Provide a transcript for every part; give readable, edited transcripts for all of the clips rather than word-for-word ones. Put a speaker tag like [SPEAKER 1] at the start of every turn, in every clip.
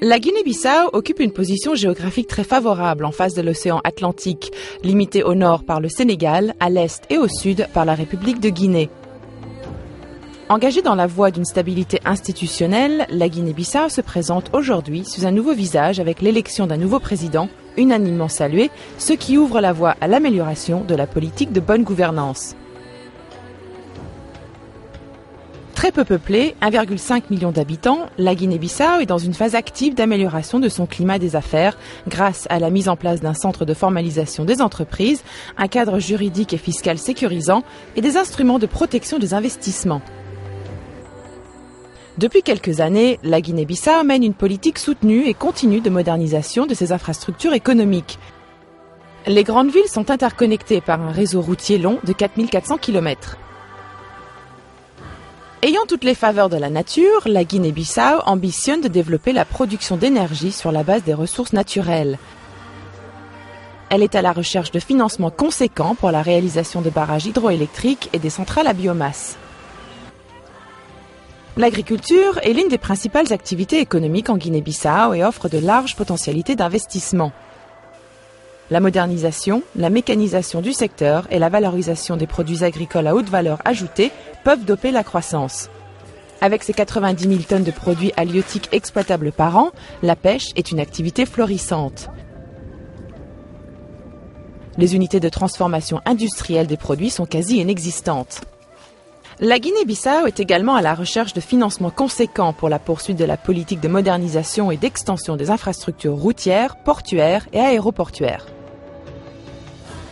[SPEAKER 1] La Guinée-Bissau occupe une position géographique très favorable en face de l'océan Atlantique, limitée au nord par le Sénégal, à l'est et au sud par la République de Guinée. Engagée dans la voie d'une stabilité institutionnelle, la Guinée-Bissau se présente aujourd'hui sous un nouveau visage avec l'élection d'un nouveau président, unanimement salué, ce qui ouvre la voie à l'amélioration de la politique de bonne gouvernance. Très peu peuplée, 1,5 million d'habitants, la Guinée-Bissau est dans une phase active d'amélioration de son climat des affaires grâce à la mise en place d'un centre de formalisation des entreprises, un cadre juridique et fiscal sécurisant et des instruments de protection des investissements. Depuis quelques années, la Guinée-Bissau mène une politique soutenue et continue de modernisation de ses infrastructures économiques. Les grandes villes sont interconnectées par un réseau routier long de 4400 km. Ayant toutes les faveurs de la nature, la Guinée-Bissau ambitionne de développer la production d'énergie sur la base des ressources naturelles. Elle est à la recherche de financements conséquents pour la réalisation de barrages hydroélectriques et des centrales à biomasse. L'agriculture est l'une des principales activités économiques en Guinée-Bissau et offre de larges potentialités d'investissement. La modernisation, la mécanisation du secteur et la valorisation des produits agricoles à haute valeur ajoutée peuvent doper la croissance. Avec ses 90 000 tonnes de produits halieutiques exploitables par an, la pêche est une activité florissante. Les unités de transformation industrielle des produits sont quasi inexistantes. La Guinée-Bissau est également à la recherche de financements conséquents pour la poursuite de la politique de modernisation et d'extension des infrastructures routières, portuaires et aéroportuaires.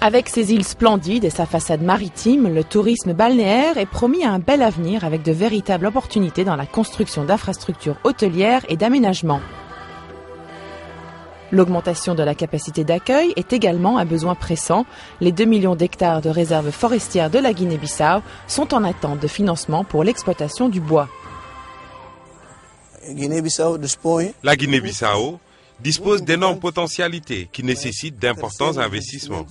[SPEAKER 1] Avec ses îles splendides et sa façade maritime, le tourisme balnéaire est promis à un bel avenir avec de véritables opportunités dans la construction d'infrastructures hôtelières et d'aménagement. L'augmentation de la capacité d'accueil est également un besoin pressant. Les 2 millions d'hectares de réserves forestières de la Guinée-Bissau sont en attente de financement pour l'exploitation du bois.
[SPEAKER 2] La Guinée-Bissau dispose d'énormes potentialités qui nécessitent d'importants investissements,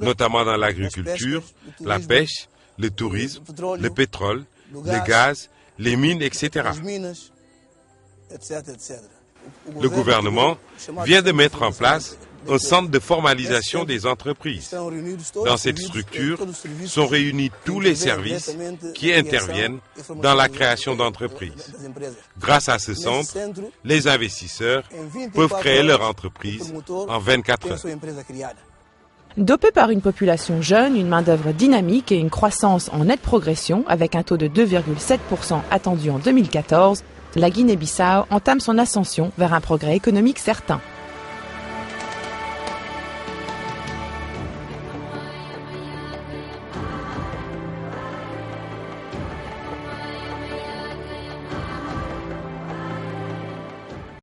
[SPEAKER 2] notamment dans l'agriculture, la pêche, le tourisme, le pétrole, le gaz, les mines, etc. Le gouvernement vient de mettre en place un centre de formalisation des entreprises. Dans cette structure sont réunis tous les services qui interviennent dans la création d'entreprises. Grâce à ce centre, les investisseurs peuvent créer leur entreprise en 24 heures.
[SPEAKER 1] Dopée par une population jeune, une main-d'œuvre dynamique et une croissance en nette progression avec un taux de 2,7% attendu en 2014, la Guinée-Bissau entame son ascension vers un progrès économique certain.